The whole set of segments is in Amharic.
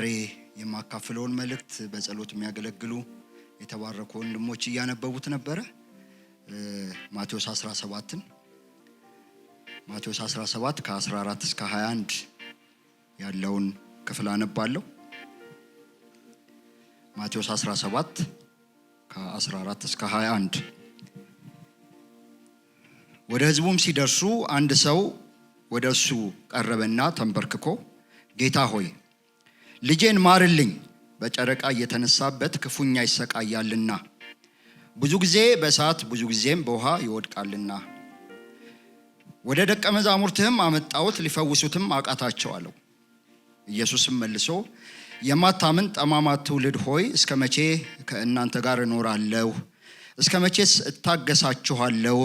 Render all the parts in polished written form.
ዛሬ የማካፍለውን መልእክት በጸሎት የሚያገለግሉ የተባረኩ ወንድሞች እያነበቡት ነበር። ማቴዎስ 17 ከ14 እስከ 21 ያለውን ክፍል አነባለሁ። ማቴዎስ 17 ከ14 እስከ 21። ወደ ሕዝቡም ሲደርሱ አንድ ሰው ወደ እሱ ቀረበና ተንበርክኮ ጌታ ሆይ ልጄን ማርልኝ፣ በጨረቃ እየተነሳበት ክፉኛ ይሰቃያልና፣ ብዙ ጊዜ በእሳት ብዙ ጊዜም በውሃ ይወድቃልና፣ ወደ ደቀ መዛሙርትህም አመጣሁት ሊፈውሱትም አቃታቸው አለው። ኢየሱስም መልሶ የማታምን ጠማማ ትውልድ ሆይ እስከ መቼ ከእናንተ ጋር እኖራለሁ? እስከ መቼስ እታገሳችኋለሁ?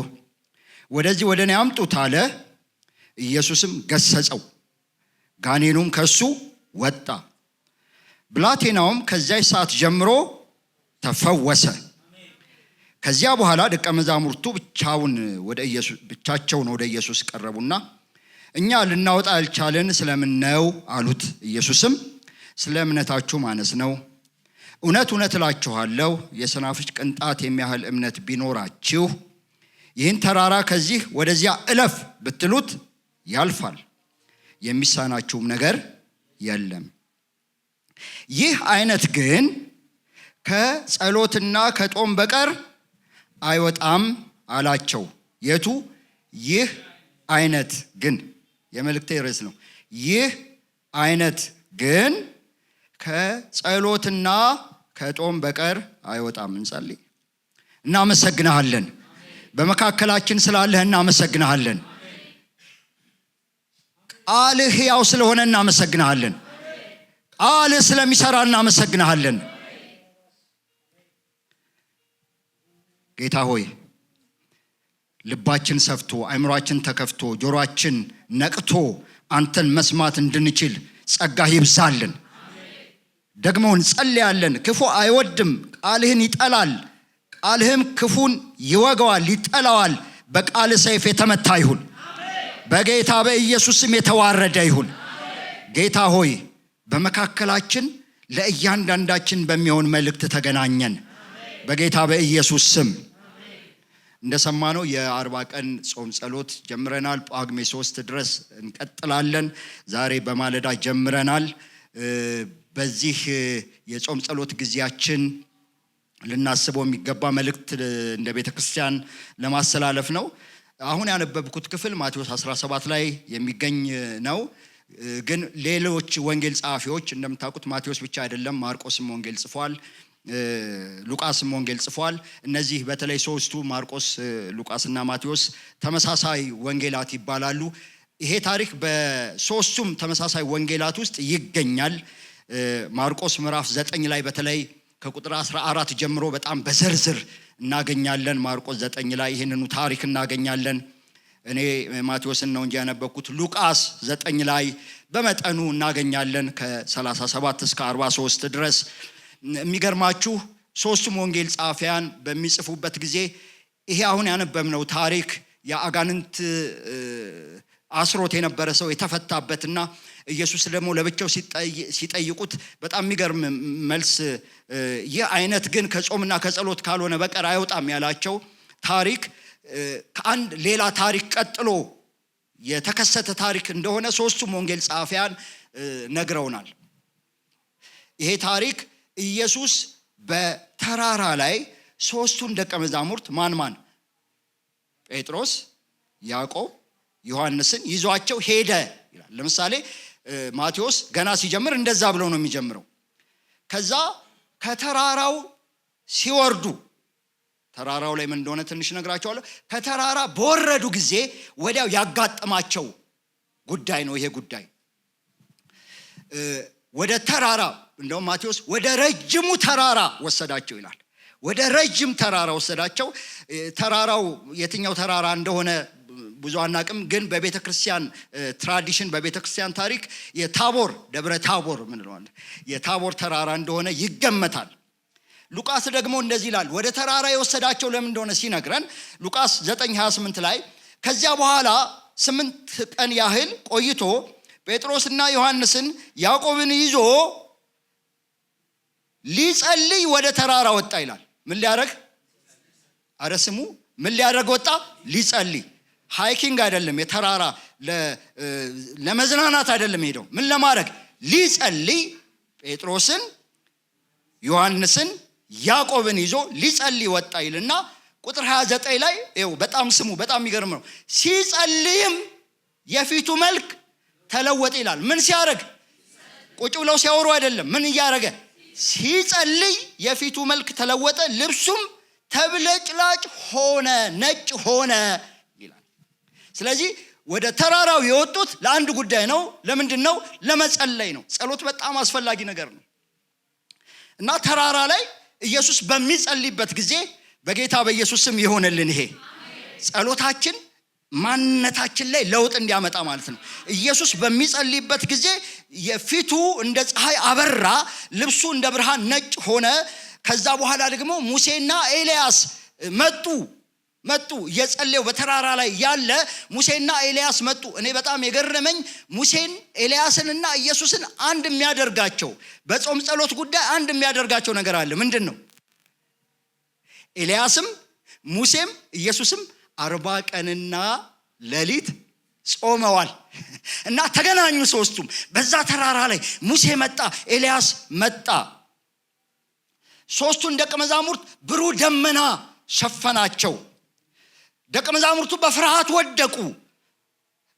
ወደዚህ ወደ እኔ አምጡት አለ። ኢየሱስም ገሰጸው፣ ጋኔኑም ከሱ ወጣ። ብላቴናውም ከዚያ ሰዓት ጀምሮ ተፈወሰ። ከዚያ በኋላ ደቀ መዛሙርቱ ብቻቸውን ወደ ኢየሱስ ቀረቡና እኛ ልናወጣ ያልቻልን ስለምን ነው አሉት። ኢየሱስም ስለ እምነታችሁ ማነስ ነው። እውነት እውነት እላችኋለሁ የሰናፍጭ ቅንጣት የሚያህል እምነት ቢኖራችሁ ይህን ተራራ ከዚህ ወደዚያ እለፍ ብትሉት ያልፋል፣ የሚሳናችሁም ነገር የለም። ይህ አይነት ግን ከጸሎትና ከጦም በቀር አይወጣም አላቸው። የቱ ይህ አይነት ግን? የመልእክቴ ርዕስ ነው። ይህ አይነት ግን ከጸሎትና ከጦም በቀር አይወጣም። እንጸልይ። እናመሰግንሃለን፣ በመካከላችን ስላለህ እናመሰግንሃለን። ቃልህ ሕያው ስለሆነ እናመሰግንሃለን። ቃልህ ስለሚሰራ እናመሰግንሃለን። ጌታ ሆይ ልባችን ሰፍቶ አእምሯችን ተከፍቶ ጆሮአችን ነቅቶ አንተን መስማት እንድንችል ጸጋህ ይብዛልን። ደግሞ እንጸልያለን። ክፉ አይወድም፣ ቃልህን ይጠላል። ቃልህም ክፉን ይወገዋል፣ ይጠላዋል። በቃል ሰይፍ የተመታ ይሁን፣ በጌታ በኢየሱስ ስም የተዋረደ ይሁን። ጌታ ሆይ በመካከላችን ለእያንዳንዳችን በሚሆን መልእክት ተገናኘን፣ በጌታ በኢየሱስ ስም። እንደሰማነው የ40 ቀን ጾም ጸሎት ጀምረናል። ጳጉሜ 3 ድረስ እንቀጥላለን። ዛሬ በማለዳ ጀምረናል። በዚህ የጾም ጸሎት ጊዜያችን ልናስበው የሚገባ መልእክት እንደ ቤተ ክርስቲያን ለማስተላለፍ ነው። አሁን ያነበብኩት ክፍል ማቴዎስ 17 ላይ የሚገኝ ነው። ግን ሌሎች ወንጌል ጸሐፊዎች እንደምታውቁት ማቴዎስ ብቻ አይደለም፣ ማርቆስም ወንጌል ጽፏል፣ ሉቃስም ወንጌል ጽፏል። እነዚህ በተለይ ሶስቱ ማርቆስ፣ ሉቃስና ማቴዎስ ተመሳሳይ ወንጌላት ይባላሉ። ይሄ ታሪክ በሶስቱም ተመሳሳይ ወንጌላት ውስጥ ይገኛል። ማርቆስ ምዕራፍ 9 ላይ በተለይ ከቁጥር 14 ጀምሮ በጣም በዝርዝር እናገኛለን። ማርቆስ 9 ላይ ይህንኑ ታሪክ እናገኛለን። እኔ ማቴዎስን ነው እንጂ ያነበብኩት። ሉቃስ 9 ላይ በመጠኑ እናገኛለን ከ37 እስከ 43 ድረስ። የሚገርማችሁ ሶስቱም ወንጌል ጸሐፊያን በሚጽፉበት ጊዜ ይሄ አሁን ያነበብነው ታሪክ የአጋንንት አስሮት የነበረ ሰው የተፈታበትና ኢየሱስ ደግሞ ለብቻው ሲጠይቁት በጣም የሚገርም መልስ፣ ይህ አይነት ግን ከጾምና ከጸሎት ካልሆነ በቀር አይወጣም ያላቸው ታሪክ ከአንድ ሌላ ታሪክ ቀጥሎ የተከሰተ ታሪክ እንደሆነ ሶስቱም ወንጌል ጸሐፊያን ነግረውናል። ይሄ ታሪክ ኢየሱስ በተራራ ላይ ሶስቱን ደቀ መዛሙርት ማን ጴጥሮስ፣ ያዕቆብ፣ ዮሐንስን ይዟቸው ሄደ ይላል። ለምሳሌ ማቴዎስ ገና ሲጀምር እንደዛ ብሎ ነው የሚጀምረው። ከዛ ከተራራው ሲወርዱ፣ ተራራው ላይ ምን እንደሆነ ትንሽ ነግራቸዋለሁ። ከተራራ በወረዱ ጊዜ ወዲያው ያጋጠማቸው ጉዳይ ነው። ይሄ ጉዳይ ወደ ተራራ፣ እንደውም ማቴዎስ ወደ ረጅሙ ተራራ ወሰዳቸው ይላል። ወደ ረጅም ተራራ ወሰዳቸው። ተራራው የትኛው ተራራ እንደሆነ ብዙ አናቅም፣ ግን በቤተ ክርስቲያን ትራዲሽን፣ በቤተ ክርስቲያን ታሪክ የታቦር ደብረ ታቦር ምንለዋለን የታቦር ተራራ እንደሆነ ይገመታል። ሉቃስ ደግሞ እንደዚህ ይላል። ወደ ተራራ የወሰዳቸው ለምን እንደሆነ ሲነግረን ሉቃስ 9:28 ላይ ከዚያ በኋላ 8 ቀን ያህል ቆይቶ ጴጥሮስና ዮሐንስን ያዕቆብን ይዞ ሊጸልይ ወደ ተራራ ወጣ ይላል። ምን ሊያደርግ? አረ ስሙ፣ ምን ሊያደርግ ወጣ? ሊጸልይ። ሃይኪንግ አይደለም፣ የተራራ ለመዝናናት አይደለም ሄደው። ምን ለማድረግ? ሊጸልይ። ጴጥሮስን፣ ዮሐንስን፣ ያዕቆብን ይዞ ሊጸልይ ወጣ ይልና ቁጥር 29 ላይ ይኸው በጣም ስሙ፣ በጣም የሚገርም ነው። ሲጸልይም የፊቱ መልክ ተለወጠ ይላል። ምን ሲያደርግ? ቁጭ ብለው ሲያወሩ አይደለም። ምን እያደረገ? ሲጸልይ የፊቱ መልክ ተለወጠ፣ ልብሱም ተብለጭላጭ ሆነ፣ ነጭ ሆነ ይላል። ስለዚህ ወደ ተራራው የወጡት ለአንድ ጉዳይ ነው። ለምንድን ነው? ለመጸለይ ነው። ጸሎት በጣም አስፈላጊ ነገር ነው እና ተራራ ላይ ኢየሱስ በሚጸልይበት ጊዜ በጌታ በኢየሱስ ስም ይሆንልን ይሄ ጸሎታችን ማንነታችን ላይ ለውጥ እንዲያመጣ ማለት ነው። ኢየሱስ በሚጸልይበት ጊዜ የፊቱ እንደ ፀሐይ አበራ፣ ልብሱ እንደ ብርሃን ነጭ ሆነ። ከዛ በኋላ ደግሞ ሙሴና ኤልያስ መጡ እየጸለዩ በተራራ ላይ ያለ ሙሴና ኤልያስ መጡ። እኔ በጣም የገረመኝ ሙሴን ኤልያስንና ኢየሱስን አንድ የሚያደርጋቸው በጾም ጸሎት ጉዳይ አንድ የሚያደርጋቸው ነገር አለ። ምንድን ነው? ኤልያስም ሙሴም ኢየሱስም 40 ቀንና ሌሊት ጾመዋል እና ተገናኙ ሶስቱም በዛ ተራራ ላይ። ሙሴ መጣ፣ ኤልያስ መጣ። ሶስቱን ደቀ መዛሙርት ብሩህ ደመና ሸፈናቸው። ደቀ መዛሙርቱ በፍርሃት ወደቁ።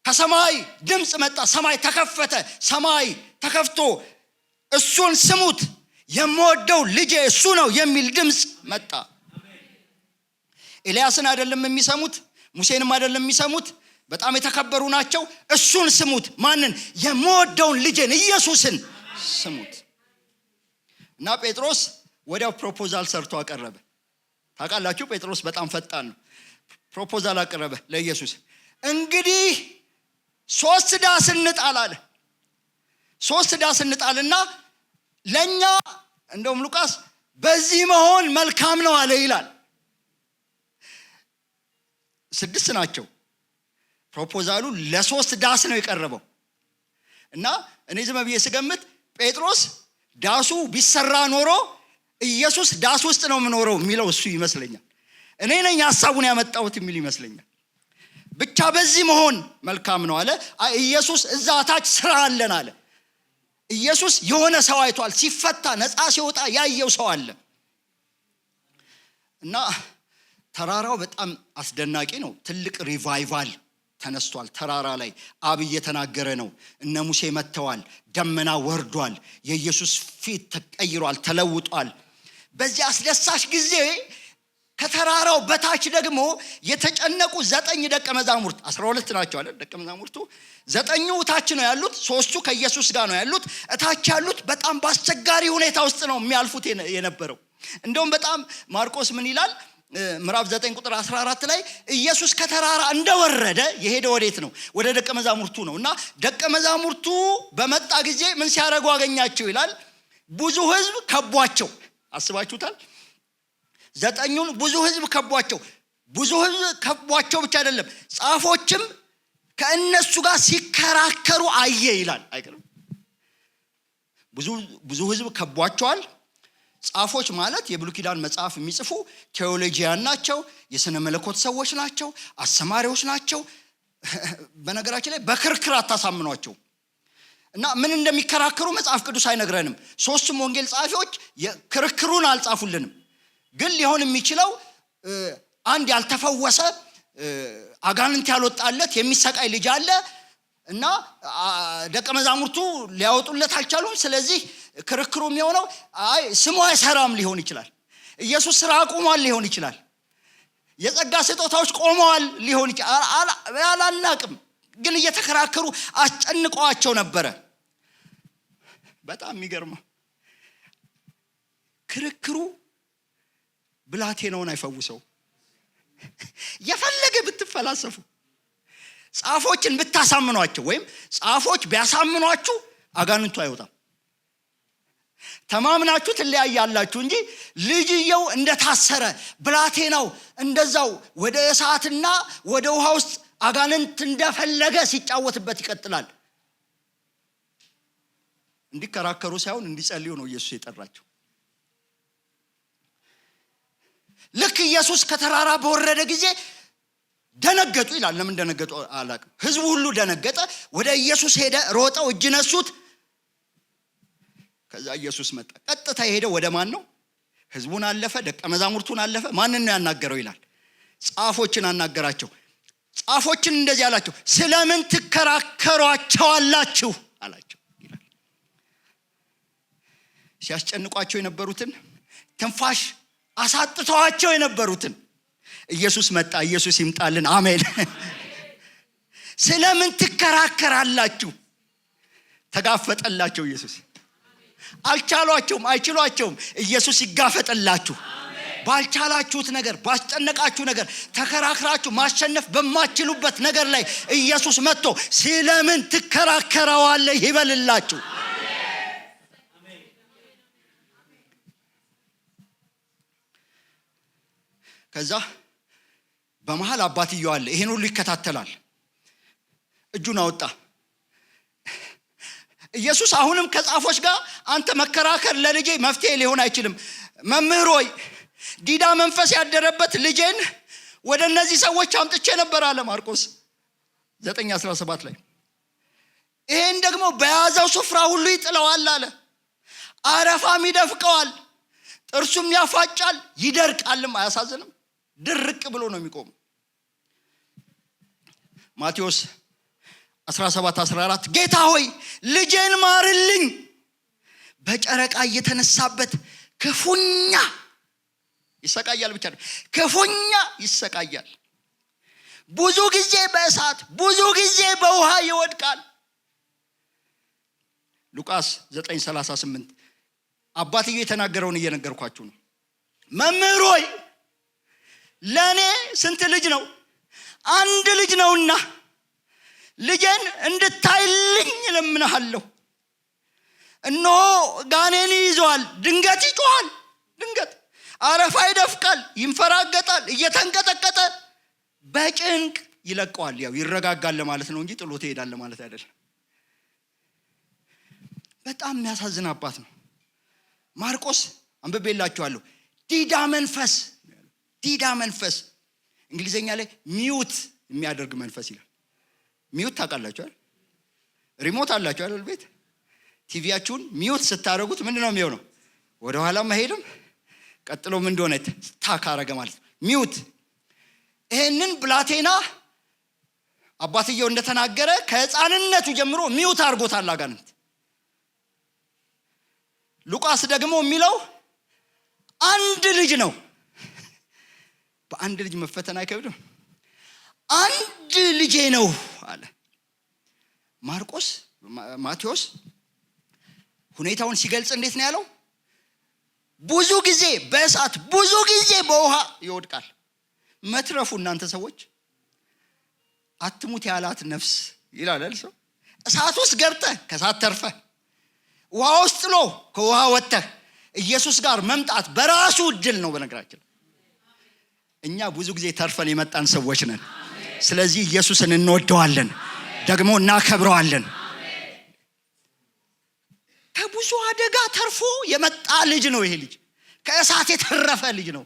ከሰማይ ድምፅ መጣ፣ ሰማይ ተከፈተ። ሰማይ ተከፍቶ እሱን ስሙት የምወደው ልጄ እሱ ነው የሚል ድምፅ መጣ። ኤልያስን አይደለም የሚሰሙት፣ ሙሴንም አይደለም የሚሰሙት፣ በጣም የተከበሩ ናቸው። እሱን ስሙት። ማንን? የምወደውን ልጄን ኢየሱስን ስሙት። እና ጴጥሮስ ወዲያው ፕሮፖዛል ሰርቶ አቀረበ። ታውቃላችሁ ጴጥሮስ በጣም ፈጣን ነው። ፕሮፖዛል አቀረበ ለኢየሱስ። እንግዲህ 3 ዳስ እንጣል አለ። 3 ዳስ እንጣልና ለኛ እንደውም ሉቃስ በዚህ መሆን መልካም ነው አለ ይላል። 6 ናቸው። ፕሮፖዛሉ ለ3 ዳስ ነው የቀረበው እና እኔ ዝም ብዬ ስገምት ጴጥሮስ ዳሱ ቢሰራ ኖሮ ኢየሱስ ዳስ ውስጥ ነው የምኖረው የሚለው እሱ ይመስለኛል። እኔ ነኝ ሐሳቡን ያመጣሁት የሚል ይመስለኛል። ብቻ በዚህ መሆን መልካም ነው አለ። ኢየሱስ እዛ ታች ስራ አለን አለ። ኢየሱስ የሆነ ሰው አይቷል። ሲፈታ ነፃ ሲወጣ ያየው ሰው አለ እና ተራራው በጣም አስደናቂ ነው። ትልቅ ሪቫይቫል ተነስቷል ተራራ ላይ። አብ እየተናገረ ነው። እነ ሙሴ መጥተዋል። ደመና ወርዷል። የኢየሱስ ፊት ተቀይሯል፣ ተለውጧል። በዚህ አስደሳች ጊዜ ከተራራው በታች ደግሞ የተጨነቁ 9 ደቀ መዛሙርት 12 ናቸው አይደል? ደቀ መዛሙርቱ 9ኙ ታች ነው ያሉት፣ 3ቱ ከኢየሱስ ጋር ነው ያሉት። እታች ያሉት በጣም በአስቸጋሪ ሁኔታ ውስጥ ነው የሚያልፉት የነበረው። እንደውም በጣም ማርቆስ ምን ይላል? ምዕራፍ 9 ቁጥር 14 ላይ ኢየሱስ ከተራራ እንደወረደ የሄደ ወዴት ነው? ወደ ደቀ መዛሙርቱ ነው። እና ደቀ መዛሙርቱ በመጣ ጊዜ ምን ሲያደርጉ አገኛቸው ይላል? ብዙ ሕዝብ ከቧቸው። አስባችሁታል? 9ኙን ብዙ ሕዝብ ከቧቸው። ብዙ ሕዝብ ከቧቸው ብቻ አይደለም፣ ጻፎችም ከእነሱ ጋር ሲከራከሩ አየ ይላል። አይገርም? ብዙ ሕዝብ ከቧቸዋል። ጻፎች ማለት የብሉይ ኪዳን መጽሐፍ የሚጽፉ ቴዎሎጂያን ናቸው፣ የሥነ መለኮት ሰዎች ናቸው፣ አስተማሪዎች ናቸው። በነገራችን ላይ በክርክር አታሳምኗቸው እና ምን እንደሚከራከሩ መጽሐፍ ቅዱስ አይነግረንም። 3ቱም ወንጌል ጻፊዎች ክርክሩን አልጻፉልንም። ግን ሊሆን የሚችለው አንድ ያልተፈወሰ አጋንንት ያልወጣለት የሚሰቃይ ልጅ አለ እና ደቀ መዛሙርቱ ሊያወጡለት አልቻሉም። ስለዚህ ክርክሩ የሚሆነው አይ ስሙ አይሰራም ሊሆን ይችላል። ኢየሱስ ስራ አቁሟል ሊሆን ይችላል። የጸጋ ስጦታዎች ቆመዋል ሊሆን ይችላል። አላናቅም። ግን እየተከራከሩ አስጨንቀዋቸው ነበረ። በጣም የሚገርመው ክርክሩ ብላቴናውን አይፈውሰው። የፈለገ ብትፈላሰፉ ጻፎችን ብታሳምኗቸው ወይም ጻፎች ቢያሳምኗችሁ አጋንንቱ አይወጣም። ተማምናችሁ ትለያያላችሁ እንጂ ልጅየው እንደታሰረ ብላቴናው እንደዛው ወደ እሳትና ወደ ውሃ ውስጥ አጋንንት እንደፈለገ ሲጫወትበት ይቀጥላል። እንዲከራከሩ ሳይሆን እንዲጸልዩ ነው ኢየሱስ የጠራቸው። ልክ ኢየሱስ ከተራራ በወረደ ጊዜ ደነገጡ ይላል። ለምን ደነገጡ አላውቅም። ህዝቡ ሁሉ ደነገጠ። ወደ ኢየሱስ ሄደ፣ ሮጠው እጅ ነሱት። ከዛ ኢየሱስ መጣ። ቀጥታ የሄደው ወደ ማን ነው? ህዝቡን አለፈ፣ ደቀ መዛሙርቱን አለፈ። ማንን ነው ያናገረው ይላል? ጻፎችን አናገራቸው። ጻፎችን እንደዚህ አላቸው፣ ስለምን ትከራከሯቸዋላችሁ አላቸው ይላል። ሲያስጨንቋቸው የነበሩትን፣ ትንፋሽ አሳጥተዋቸው የነበሩትን ኢየሱስ መጣ። ኢየሱስ ይምጣልን። አሜን። ስለምን ትከራከራላችሁ? ተጋፈጠላቸው ኢየሱስ። አልቻሏቸውም፣ አይችሏቸውም። ኢየሱስ ይጋፈጥላችሁ። ባልቻላችሁት ነገር፣ ባስጨነቃችሁ ነገር፣ ተከራክራችሁ ማሸነፍ በማትችሉበት ነገር ላይ ኢየሱስ መጥቶ ስለምን ትከራከራዋለህ ይበልላችሁ። ከዛ በመሃል አባትየው አለ። ይሄን ሁሉ ይከታተላል። እጁን አወጣ። ኢየሱስ አሁንም ከጻፎች ጋር አንተ መከራከር ለልጄ መፍትሄ ሊሆን አይችልም። መምህር ሆይ ዲዳ መንፈስ ያደረበት ልጄን ወደ እነዚህ ሰዎች አምጥቼ ነበር አለ ማርቆስ 9:17 ላይ። ይሄን ደግሞ በያዘው ስፍራ ሁሉ ይጥለዋል አለ። አረፋም ይደፍቀዋል፣ ጥርሱም ያፋጫል፣ ይደርቃልም። አያሳዝንም? ድርቅ ብሎ ነው የሚቆመው። ማቴዎስ 17:14 ጌታ ሆይ ልጄን ማርልኝ፣ በጨረቃ እየተነሳበት ክፉኛ ይሰቃያል። ብቻ ነው ክፉኛ ይሰቃያል። ብዙ ጊዜ በእሳት ብዙ ጊዜ በውሃ ይወድቃል። ሉቃስ 9:38 አባትየው የተናገረውን እየነገርኳችሁ ነው። መምህር ሆይ ለኔ ስንት ልጅ ነው? አንድ ልጅ ነውና ልጄን እንድታይልኝ እለምንሃለሁ። እነሆ ጋኔን ይዟል፣ ድንገት ይጮሃል፣ ድንገት አረፋ ይደፍቃል፣ ይንፈራገጣል፣ እየተንቀጠቀጠ በጭንቅ ይለቀዋል። ያው ይረጋጋል ለማለት ነው እንጂ ጥሎት ይሄዳል ለማለት አይደለም። በጣም የሚያሳዝን አባት ነው። ማርቆስ አንብቤላችኋለሁ። ዲዳ መንፈስ እንግሊዘኛ ላይ ሚውት የሚያደርግ መንፈስ ይላል። ሚውት ታውቃላችሁ አይደል? ሪሞት አላችሁ አይደል? ቤት ቲቪያችሁን ሚውት ስታደርጉት ምንድነው የሚሆነው? ወደ ኋላ መሄድም ቀጥሎ ምን እንደሆነ ታክ አረገ ማለት ነው። ሚውት። ይሄንን ብላቴና አባትየው እንደተናገረ ከህፃንነቱ ጀምሮ ሚውት አድርጎታል አጋንንት። ሉቃስ ደግሞ የሚለው አንድ ልጅ ነው። በአንድ ልጅ መፈተን አይከብድም? አንድ ልጄ ነው አለ። ማቴዎስ ሁኔታውን ሲገልጽ እንዴት ነው ያለው? ብዙ ጊዜ በእሳት ብዙ ጊዜ በውሃ ይወድቃል። መትረፉ እናንተ ሰዎች አትሙት ያላት ነፍስ ይላል ሰው። እሳት ውስጥ ገብተህ ከእሳት ተርፈህ፣ ውሃ ውስጥ ጥሎ ከውሃ ወጥተህ ኢየሱስ ጋር መምጣት በራሱ እድል ነው። በነገራችን እኛ ብዙ ጊዜ ተርፈን የመጣን ሰዎች ነን። ስለዚህ ኢየሱስን እንወደዋለን፣ ደግሞ እናከብረዋለን። ከብዙ አደጋ ተርፎ የመጣ ልጅ ነው ይሄ ልጅ። ከእሳት የተረፈ ልጅ ነው።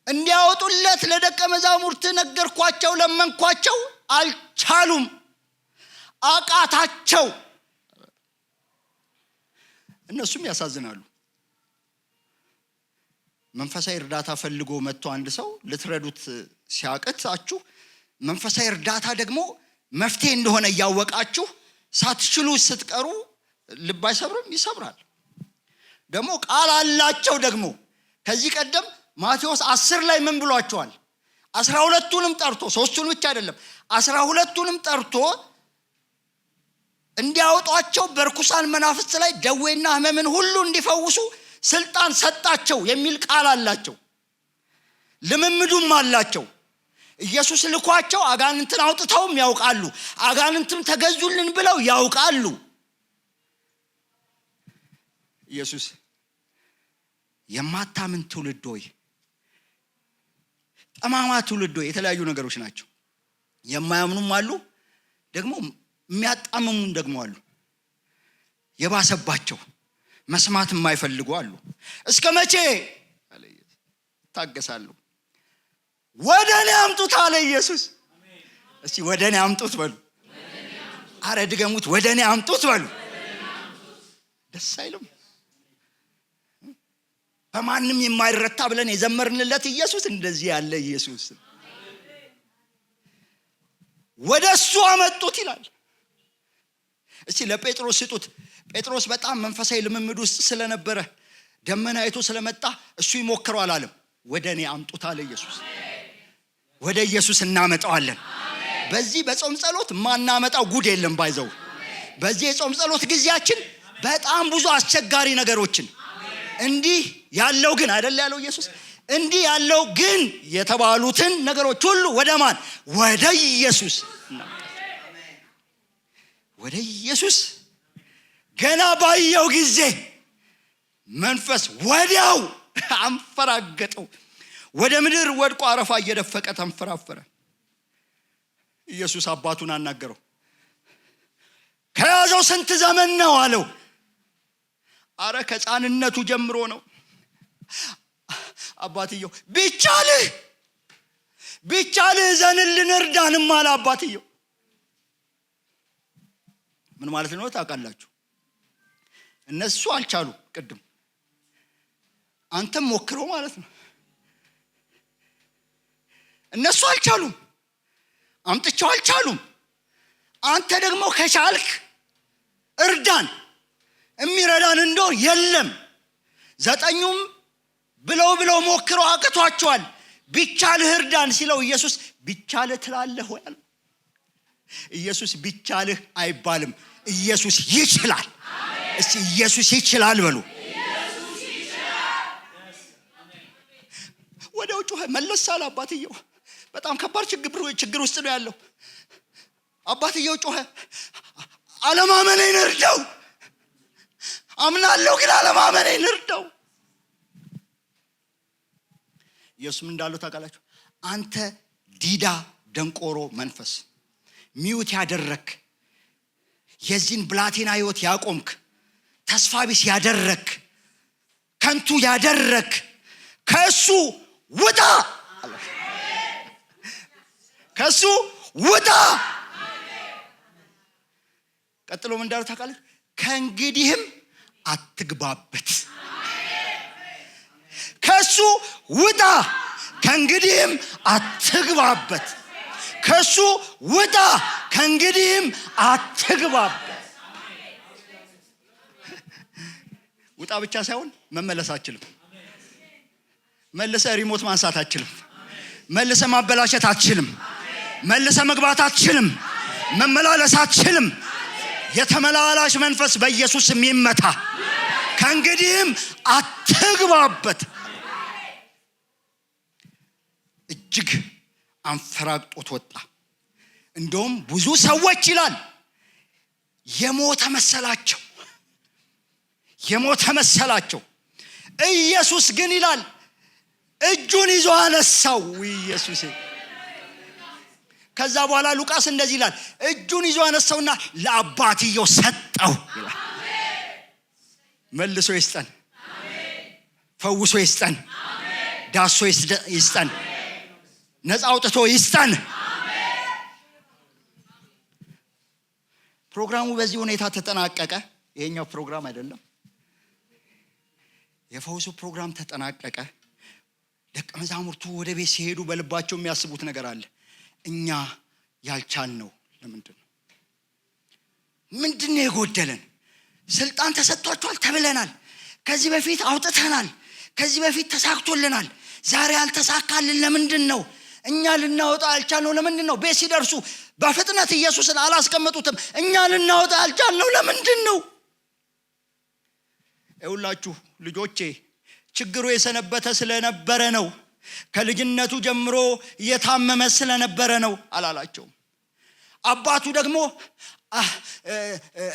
እንዲያወጡለት ለደቀ መዛሙርት ነገርኳቸው፣ ለመንኳቸው፣ አልቻሉም፣ አቃታቸው። እነሱም ያሳዝናሉ። መንፈሳዊ እርዳታ ፈልጎ መጥቶ አንድ ሰው ልትረዱት ሲያቅታችሁ፣ መንፈሳዊ እርዳታ ደግሞ መፍትሄ እንደሆነ እያወቃችሁ ሳትችሉ ስትቀሩ ልብ አይሰብርም? ይሰብራል። ደግሞ ቃል አላቸው። ደግሞ ከዚህ ቀደም ማቴዎስ 10 ላይ ምን ብሏቸዋል? 12ቱንም ጠርቶ 3ቱን ብቻ አይደለም 12ቱንም ጠርቶ እንዲያወጧቸው በርኩሳን መናፍስት ላይ ደዌና ሕመምን ሁሉ እንዲፈውሱ ስልጣን ሰጣቸው የሚል ቃል አላቸው። ልምምዱም አላቸው። ኢየሱስ ልኳቸው አጋንንትን አውጥተውም ያውቃሉ። አጋንንትም ተገዙልን ብለው ያውቃሉ። ኢየሱስ የማታምን ትውልድ ሆይ፣ ጠማማ ትውልድ ሆይ፣ የተለያዩ ነገሮች ናቸው። የማያምኑም አሉ፣ ደግሞ የሚያጣምሙም ደግሞ አሉ። የባሰባቸው መስማት የማይፈልጉ አሉ። እስከ መቼ ታገሳለሁ። ወደኔ አምጡት አለ ኢየሱስ። እስቲ ወደኔ አምጡት በሉ። አረ ድገሙት፣ ወደኔ አምጡት በሉ። ደስ አይልም? በማንም የማይረታ ብለን የዘመርንለት ኢየሱስ እንደዚህ ያለ ኢየሱስ። ወደሱ አመጡት ይላል። እስቲ ለጴጥሮስ ስጡት። ጴጥሮስ በጣም መንፈሳዊ ልምምድ ውስጥ ስለነበረ ደመና አይቶ ስለመጣ እሱ ይሞክረው አላለም። ወደኔ አምጡት አለ ኢየሱስ። ወደ ኢየሱስ እናመጣዋለን። በዚህ በጾም ጸሎት ማናመጣው ጉድ የለም ባይዘው። በዚህ የጾም ጸሎት ጊዜያችን በጣም ብዙ አስቸጋሪ ነገሮችን እንዲህ ያለው ግን አይደል ያለው ኢየሱስ፣ እንዲህ ያለው ግን የተባሉትን ነገሮች ሁሉ ወደ ማን? ወደ ኢየሱስ። ወደ ኢየሱስ ገና ባየው ጊዜ መንፈስ ወዲያው አንፈራገጠው። ወደ ምድር ወድቆ አረፋ እየደፈቀ ተንፈራፈረ። ኢየሱስ አባቱን አናገረው። ከያዘው ስንት ዘመን ነው አለው። አረ ከሕፃንነቱ ጀምሮ ነው። አባትየው ቢቻልህ ዘንልን እርዳንም አለ አባትየው። ምን ማለት ነው ታውቃላችሁ? እነሱ አልቻሉ። ቅድም አንተም ሞክረው ማለት ነው። እነሱ አልቻሉም፣ አምጥቼው አልቻሉም። አንተ ደግሞ ከቻልክ እርዳን። የሚረዳን እንደው የለም። ዘጠኙም ብለው ሞክረው አቅቷቸዋል። ቢቻልህ እርዳን ሲለው ኢየሱስ ቢቻልህ ትላለህ ወይ አለ። ኢየሱስ ቢቻልህ አይባልም፣ ኢየሱስ ይችላል። እስቲ ኢየሱስ ይችላል በሉ። ወዲያው ጮኸ። መለስ አለ አባትየው። በጣም ከባድ ችግር ውስጥ ነው ያለው። አባትየው ጮኸ፣ አለማመኔን እርዳው። አምናለሁ ግን አለማመኔን እርዳው። ኢየሱስ እንዳለው ታውቃላችሁ? አንተ ዲዳ ደንቆሮ መንፈስ፣ ሚውት ያደረክ፣ የዚህን ብላቴና ህይወት ያቆምክ፣ ተስፋ ቢስ ያደረክ፣ ከንቱ ያደረክ ከሱ ውጣ፣ ከሱ ውጣ። ቀጥሎ ምን እንዳለው ታውቃለህ? ከእንግዲህም አትግባበት። ከሱ ውጣ፣ ከእንግዲህም አትግባበት። ከሱ ውጣ፣ ከእንግዲህም አትግባበት። ውጣ ብቻ ሳይሆን መመለስ አትችልም። መልሰ ሪሞት ማንሳት አትችልም። መልሰ ማበላሸት አትችልም። መልሰ መግባት አትችልም። መመላለስ አትችልም። የተመላላሽ መንፈስ በኢየሱስ የሚመታ፣ ከእንግዲህም አትግባበት። እጅግ አንፈራግጦት ወጣ። እንደውም ብዙ ሰዎች ይላል የሞተ መሰላቸው። ኢየሱስ ግን ይላል እጁን ይዞ አነሳው። ኢየሱስ ከዛ በኋላ ሉቃስ እንደዚህ ይላል፣ እጁን ይዞ አነሳውና ለአባትየው ሰጠው ይላል። መልሶ ይስጠን፣ ፈውሶ ይስጠን፣ ዳሶ ይስጠን፣ ነፃ አውጥቶ ይስጠን። ፕሮግራሙ በዚህ ሁኔታ ተጠናቀቀ። ይሄኛው ፕሮግራም አይደለም፣ የፈውሱ ፕሮግራም ተጠናቀቀ። ደቀ መዛሙርቱ ወደ ቤት ሲሄዱ በልባቸው የሚያስቡት ነገር አለ። እኛ ያልቻልነው ለምንድን ነው? ምንድነው የጎደለን? ስልጣን ተሰጥቷቸዋል ተብለናል። ከዚህ በፊት አውጥተናል። ከዚህ በፊት ተሳክቶልናል። ዛሬ አልተሳካልን ለምንድን ነው? እኛ ልናወጣ ያልቻልነው ለምንድን ነው? ቤት ሲደርሱ በፍጥነት ኢየሱስን አላስቀመጡትም። እኛ ልናወጣ ያልቻልነው ለምንድን ነው? ይኸውላችሁ ልጆቼ፣ ችግሩ የሰነበተ ስለነበረ ነው። ከልጅነቱ ጀምሮ እየታመመ ስለነበረ ነው አላላቸውም። አባቱ ደግሞ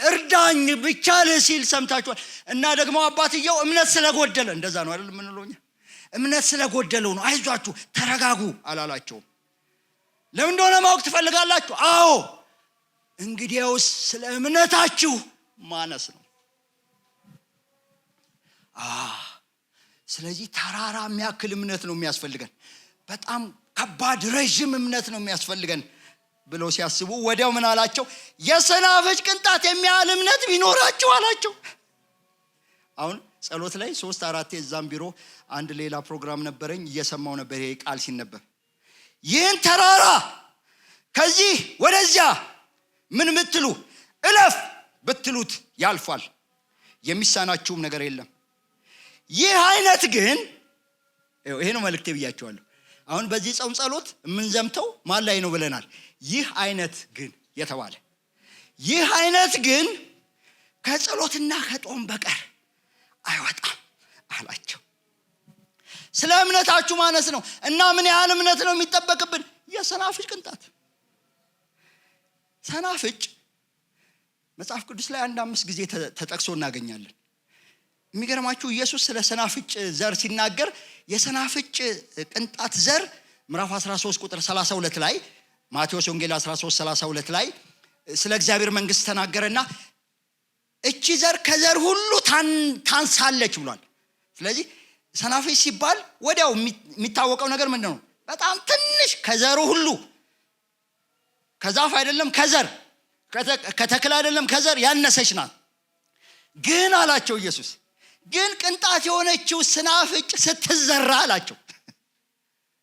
እርዳኝ ቢቻልህ ሲል ሰምታችኋል። እና ደግሞ አባትየው እምነት ስለጎደለ፣ እንደዛ ነው አይደል የምንለው እኛ፣ እምነት ስለጎደለው ነው። አይዟችሁ ተረጋጉ አላላቸውም። ለምን እንደሆነ ማወቅ ትፈልጋላችሁ? አዎ፣ እንግዲያውስ ስለ እምነታችሁ ማነስ ነው። ስለዚህ ተራራ የሚያክል እምነት ነው የሚያስፈልገን፣ በጣም ከባድ ረጅም እምነት ነው የሚያስፈልገን ብለው ሲያስቡ ወዲያው ምን አላቸው? የሰናፍጭ ቅንጣት የሚያህል እምነት ቢኖራችሁ አላቸው። አሁን ጸሎት ላይ 3-4 እዛም ቢሮ አንድ ሌላ ፕሮግራም ነበረኝ፣ እየሰማው ነበር ይሄ ቃል ሲነበብ። ይህን ተራራ ከዚህ ወደዚያ ምን ብትሉ እለፍ ብትሉት ያልፋል፣ የሚሳናችሁም ነገር የለም። ይህ አይነት ግን ይሄ ነው መልእክቴ ብያቸዋለሁ። አሁን በዚህ ጾም ጸሎት የምንዘምተው ማን ላይ ነው ብለናል? ይህ አይነት ግን የተባለ ይህ አይነት ግን ከጸሎትና ከጾም በቀር አይወጣም አላቸው። ስለ እምነታችሁ ማነስ ነው። እና ምን ያህል እምነት ነው የሚጠበቅብን? የሰናፍጭ ቅንጣት። ሰናፍጭ መጽሐፍ ቅዱስ ላይ 1-5 ጊዜ ተጠቅሶ እናገኛለን። የሚገርማችሁ ኢየሱስ ስለ ሰናፍጭ ዘር ሲናገር የሰናፍጭ ቅንጣት ዘር ምዕራፍ 13 ቁጥር 32 ላይ ማቴዎስ ወንጌል 13:32 ላይ ስለ እግዚአብሔር መንግስት ተናገረና እቺ ዘር ከዘር ሁሉ ታንሳለች ብሏል። ስለዚህ ሰናፍጭ ሲባል ወዲያው የሚታወቀው ነገር ምንድነው? በጣም ትንሽ ከዘሩ ሁሉ፣ ከዛፍ አይደለም ከዘር ከተክል አይደለም ከዘር ያነሰች ናት። ግን አላቸው ኢየሱስ ግን ቅንጣት የሆነችው ሰናፍጭ ስትዘራ አላቸው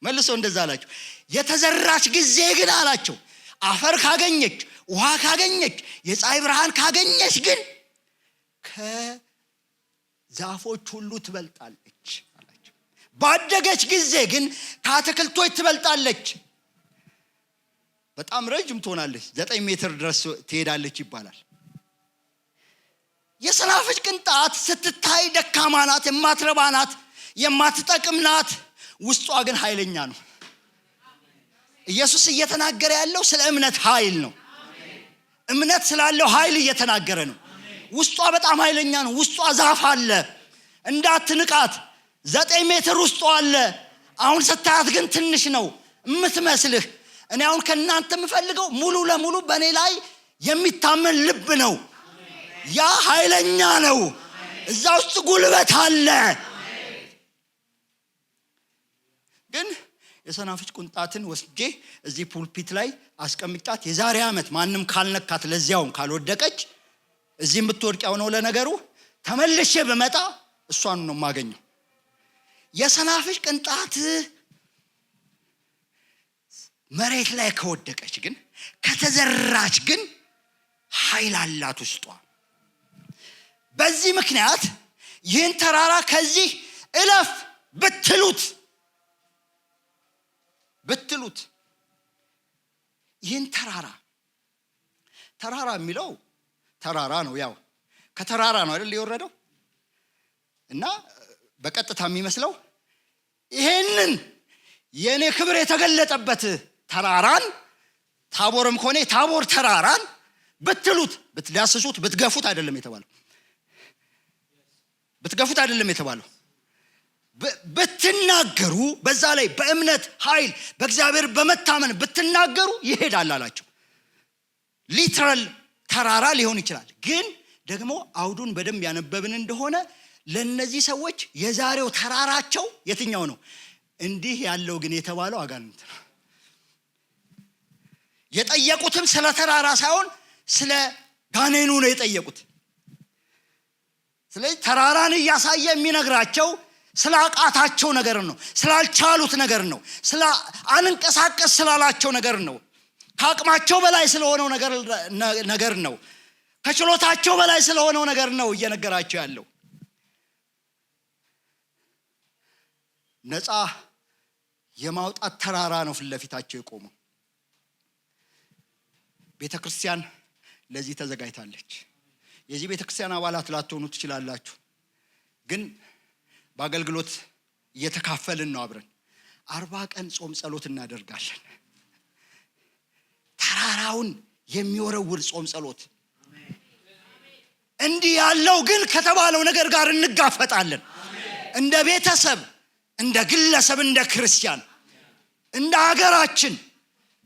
መልሶ እንደዛ አላቸው የተዘራች ጊዜ ግን አላቸው አፈር ካገኘች ውሃ ካገኘች የፀሐይ ብርሃን ካገኘች ግን ከዛፎች ሁሉ ትበልጣለች አላቸው። ባደገች ጊዜ ግን ከአትክልቶች ትበልጣለች። በጣም ረጅም ትሆናለች፣ 9 ሜትር ድረስ ትሄዳለች ይባላል። የሰናፍጭ ቅንጣት ስትታይ ደካማ ናት፣ የማትረባ ናት፣ የማትጠቅም ናት። ውስጧ ግን ኃይለኛ ነው። ኢየሱስ እየተናገረ ያለው ስለ እምነት ኃይል ነው። እምነት ስላለው ኃይል እየተናገረ ነው። ውስጧ በጣም ኃይለኛ ነው። ውስጧ ዛፍ አለ፣ እንዳትንቃት። 9 ሜትር ውስጧ አለ። አሁን ስታያት ግን ትንሽ ነው የምትመስልህ። እኔ አሁን ከእናንተ የምፈልገው ሙሉ ለሙሉ በእኔ ላይ የሚታመን ልብ ነው። ያ ኃይለኛ ነው። እዛ ውስጥ ጉልበት አለ። ግን የሰናፍጭ ቅንጣትን ወስጄ እዚህ ፑልፒት ላይ አስቀምጣት የዛሬ ዓመት ማንም ካልነካት ለዚያውም ካልወደቀች እዚህም ብትወድቀው ነው ለነገሩ ተመልሼ በመጣ እሷን ነው ማገኘው። የሰናፍጭ ቅንጣት መሬት ላይ ከወደቀች ግን ከተዘራች ግን ኃይል አላት ውስጧ። በዚህ ምክንያት ይህን ተራራ ከዚህ እለፍ ብትሉት ይህን ተራራ የሚለው ተራራ ነው። ያው ከተራራ ነው አይደል የወረደው እና በቀጥታ የሚመስለው ይሄንን የኔ ክብር የተገለጠበት ተራራን ታቦርም ከሆነ ታቦር ተራራን ብትሉት ብትዳስሱት ብትገፉት አይደለም የተባለው ብትናገሩ በዛ ላይ በእምነት ኃይል በእግዚአብሔር በመታመን ብትናገሩ ይሄዳል አላቸው። ሊትራል ተራራ ሊሆን ይችላል። ግን ደግሞ አውዱን በደንብ ያነበብን እንደሆነ ለነዚህ ሰዎች የዛሬው ተራራቸው የትኛው ነው? እንዲህ ያለው ግን የተባለው አጋንንት ነው። የጠየቁትም ስለ ተራራ ሳይሆን ስለ ጋኔኑ ነው የጠየቁት። ስለዚህ ተራራን እያሳየ የሚነግራቸው ስለ አቃታቸው ነገር ነው፣ ስላልቻሉት ነገር ነው፣ ስለ አንንቀሳቀስ ስላላቸው ነገር ነው፣ ከአቅማቸው በላይ ስለሆነው ነገር ነው፣ ከችሎታቸው በላይ ስለሆነው ነገር ነው እየነገራቸው ያለው። ነፃ የማውጣት ተራራ ነው ፊት ለፊታቸው የቆመው። ቤተክርስቲያን ለዚህ ተዘጋጅታለች። የዚህ ቤተክርስቲያን አባላት ላትሆኑ ትችላላችሁ፣ ግን በአገልግሎት እየተካፈልን ነው። አብረን 40 ቀን ጾም ጸሎት እናደርጋለን። ተራራውን የሚወረውር ጾም ጸሎት። እንዲህ ያለው ግን ከተባለው ነገር ጋር እንጋፈጣለን። እንደ ቤተሰብ፣ እንደ ግለሰብ፣ እንደ ክርስቲያን፣ እንደ ሀገራችን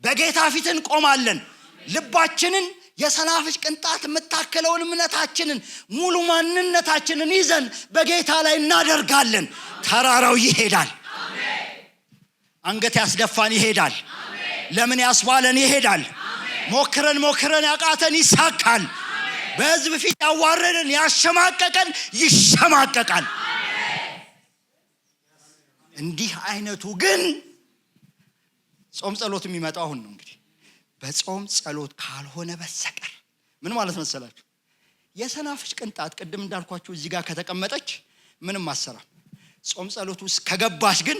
በጌታ ፊት እንቆማለን። ልባችንን የሰናፍጭ ቅንጣት የምታከለውን እምነታችንን ሙሉ ማንነታችንን ይዘን በጌታ ላይ እናደርጋለን። ተራራው ይሄዳል። አንገት ያስደፋን ይሄዳል። ለምን ያስባለን ይሄዳል። ሞክረን ያቃተን ይሳካል። በሕዝብ ፊት ያዋረደን ያሸማቀቀን ይሸማቀቃል። እንዲህ አይነቱ ግን ጾም ጸሎት የሚመጣው አሁን ነው። እንግዲህ በጾም ጸሎት ካልሆነ በስተቀር ምን ማለት መሰላችሁ? የሰናፍጭ ቅንጣት ቅድም እንዳልኳችሁ እዚህ ጋር ከተቀመጠች ምንም አሰራም። ጾም ጸሎት ውስጥ ከገባሽ ግን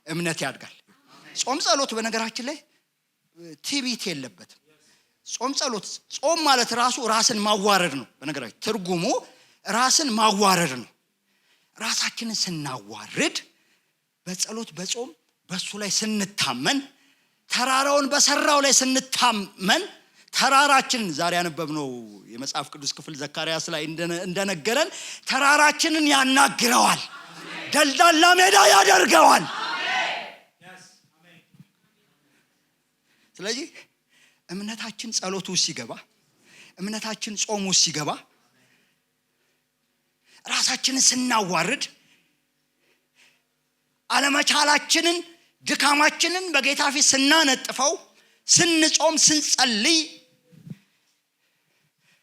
እምነት ያድጋል። ጾም ጸሎት በነገራችን ላይ ትዕቢት የለበትም። ጾም ማለት ራሱ ራስን ማዋረድ ነው። በነገራችን ትርጉሙ ራስን ማዋረድ ነው። ራሳችንን ስናዋርድ በጸሎት በጾም በሱ ላይ ስንታመን ተራራውን በሰራው ላይ ስንታመን ተራራችን ዛሬ ያነበብነው የመጽሐፍ ቅዱስ ክፍል ዘካርያስ ላይ እንደነገረን ተራራችንን ያናግረዋል፣ ደልዳላ ሜዳ ያደርገዋል። ስለዚህ እምነታችን ጸሎቱ ሲገባ፣ እምነታችን ጾሙ ሲገባ፣ ራሳችንን ስናዋርድ አለመቻላችንን ድካማችንን በጌታ ፊት ስናነጥፈው፣ ስንጾም ስንጸልይ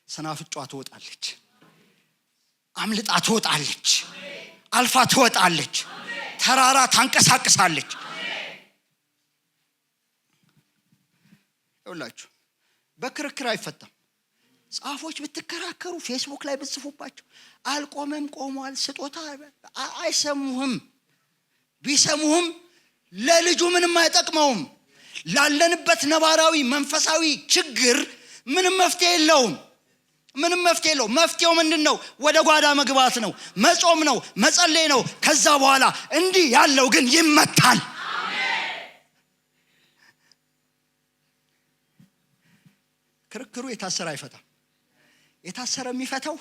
ሰናፍጯ ትወጣለች፣ አምልጣ ትወጣለች፣ አልፋ ትወጣለች፣ ተራራ ታንቀሳቅሳለች። ይኸውላችሁ በክርክር አይፈታም። ጻፎች ብትከራከሩ፣ ፌስቡክ ላይ ብትጽፉባቸው አልቆመም ቆሟል ስጦታ አይሰሙህም። ቢሰሙህም ለልጁ ምንም አይጠቅመውም። ላለንበት ነባራዊ መንፈሳዊ ችግር ምንም መፍትሄ የለውም። መፍትሄው ምንድነው? ወደ ጓዳ መግባት ነው፣ መጾም ነው፣ መጸለይ ነው። ከዛ በኋላ እንዲህ ያለው ግን ይመታል። ክርክሩ የታሰረ አይፈታም። የታሰረ የሚፈታው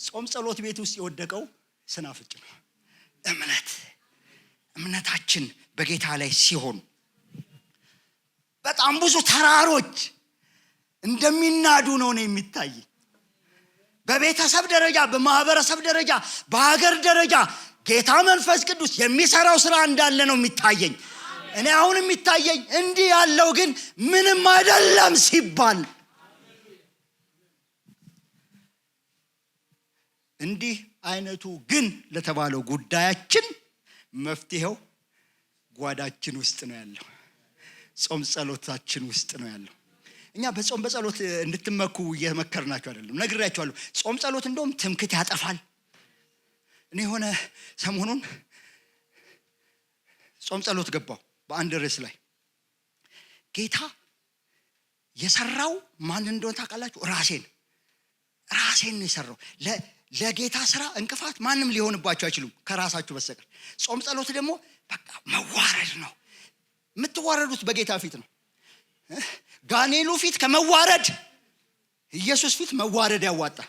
ጾም ጸሎት ቤት ውስጥ የወደቀው ሰናፍጭ ነው። እምነታችን በጌታ ላይ ሲሆን በጣም ብዙ ተራሮች እንደሚናዱ ነው የሚታይ። በቤተሰብ ደረጃ፣ በማህበረሰብ ደረጃ፣ በሀገር ደረጃ ጌታ መንፈስ ቅዱስ የሚሰራው ስራ እንዳለ ነው የሚታየኝ። እኔ አሁን የሚታየኝ እንዲህ ያለው ግን ምንም አይደለም ሲባል፣ እንዲህ አይነቱ ግን ለተባለው ጉዳያችን መፍትሄው ጓዳችን ውስጥ ነው ያለው። ጾም ጸሎታችን ውስጥ ነው ያለው። እኛ በጾም በጸሎት እንድትመኩ እየመከርናችሁ አይደለም፣ ነግሬያችኋለሁ። ጾም ጸሎት እንደውም ትምክት ያጠፋል። እኔ ሆነ ሰሞኑን ጾም ጸሎት ገባው በአንድ ርዕስ ላይ ጌታ የሰራው ማን እንደሆነ ታውቃላችሁ? ራሴን ነው የሰራው። ለጌታ ስራ እንቅፋት ማንም ሊሆንባችሁ አይችሉም ከራሳችሁ በስተቀር። ጾም ጸሎት ደግሞ በቃ መዋረድ ነው። የምትዋረዱት በጌታ ፊት ነው። ጋኔሉ ፊት ከመዋረድ ኢየሱስ ፊት መዋረድ ያዋጣል።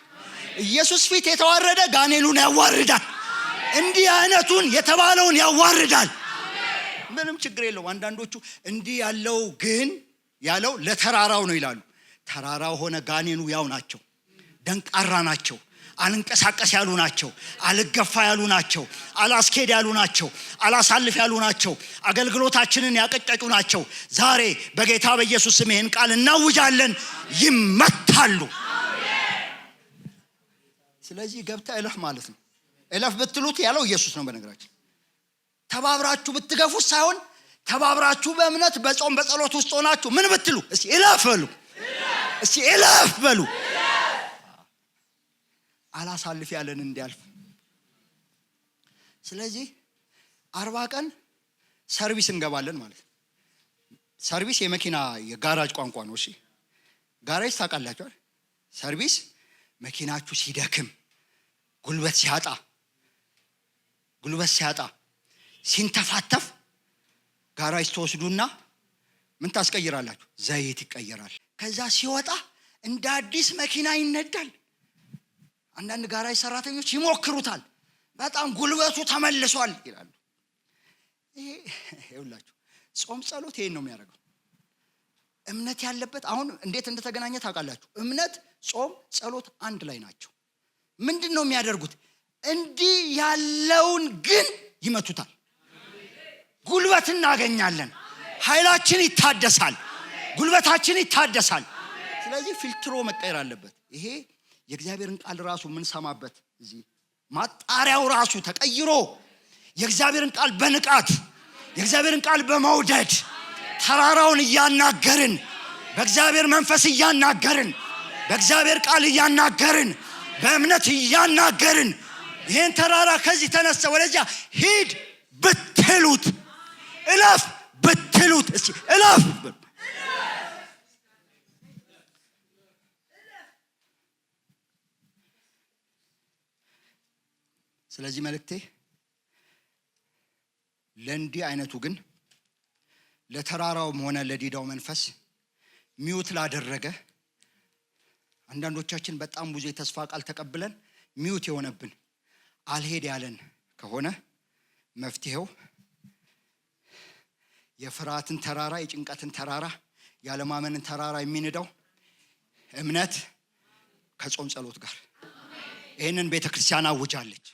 ኢየሱስ ፊት የተዋረደ ጋኔሉን ያዋርዳል። እንዲህ አይነቱን የተባለውን ያዋርዳል። ምንም ችግር የለውም። አንዳንዶቹ እንዲህ ያለው ግን ያለው ለተራራው ነው ይላሉ። ተራራው ሆነ ጋኔኑ ያው ናቸው። ደንቃራ ናቸው። አልንቀሳቀስ ያሉ ናቸው። አልገፋ ያሉ ናቸው። አላስኬድ ያሉ ናቸው። አላሳልፍ ያሉ ናቸው። አገልግሎታችንን ያቀጨጩ ናቸው። ዛሬ በጌታ በኢየሱስ ስም ይህን ቃል እናውጃለን፣ ይመታሉ። ስለዚህ ገብታ እለፍ ማለት ነው። እለፍ ብትሉት ያለው ኢየሱስ ነው። በነገራችን ተባብራችሁ ብትገፉት ሳይሆን ተባብራችሁ በእምነት በጾም በጸሎት ውስጥ ሆናችሁ ምን ብትሉ እስቲ እለፍ በሉ፣ እስቲ እለፍ በሉ። አላሳልፍ ያለን እንዲያልፍ። ስለዚህ 40 ቀን ሰርቪስ እንገባለን ማለት ነው። ሰርቪስ የመኪና የጋራጅ ቋንቋ ነው። እሺ ጋራጅ ታውቃላችሁ? ሰርቪስ መኪናችሁ ሲደክም፣ ጉልበት ሲያጣ ሲንተፋተፍ ጋራጅ ተወስዱና ምን ታስቀይራላችሁ? ዘይት ይቀየራል። ከዛ ሲወጣ እንደ አዲስ መኪና ይነዳል። አንዳንድ ጋራጅ ሰራተኞች ይሞክሩታል። በጣም ጉልበቱ ተመልሷል ይላሉ። ይኸውላችሁ ጾም ጸሎት ይሄን ነው የሚያደርገው። እምነት ያለበት አሁን እንዴት እንደተገናኘ ታውቃላችሁ? እምነት፣ ጾም፣ ጸሎት አንድ ላይ ናቸው። ምንድነው የሚያደርጉት? እንዲህ ያለውን ግን ይመቱታል። ጉልበት እናገኛለን። ኃይላችን ይታደሳል። ጉልበታችን ይታደሳል። ስለዚህ ፊልትሮ መቀየር አለበት። ይሄ የእግዚአብሔርን ቃል ራሱ ምን ሰማበት እዚህ ማጣሪያው ራሱ ተቀይሮ የእግዚአብሔርን ቃል በንቃት የእግዚአብሔርን ቃል በመውደድ ተራራውን እያናገርን በእግዚአብሔር መንፈስ እያናገርን በእግዚአብሔር ቃል እያናገርን በእምነት እያናገርን ይሄን ተራራ ከዚህ ተነሳ ወደዚያ ሂድ ብትሉት እለፍ ብትሉት እስቲ እለፍ። ስለዚህ መልእክቴ ለእንዲህ አይነቱ ግን ለተራራውም ሆነ ለዲዳው መንፈስ ሚውት ላደረገ አንዳንዶቻችን በጣም ብዙ የተስፋ ቃል ተቀብለን ሚውት የሆነብን አልሄድ ያለን ከሆነ መፍትሄው የፍርሃትን ተራራ የጭንቀትን ተራራ ያለማመንን ተራራ የሚንዳው እምነት ከጾም ጸሎት ጋር ይሄንን ቤተክርስቲያን አውጃለች።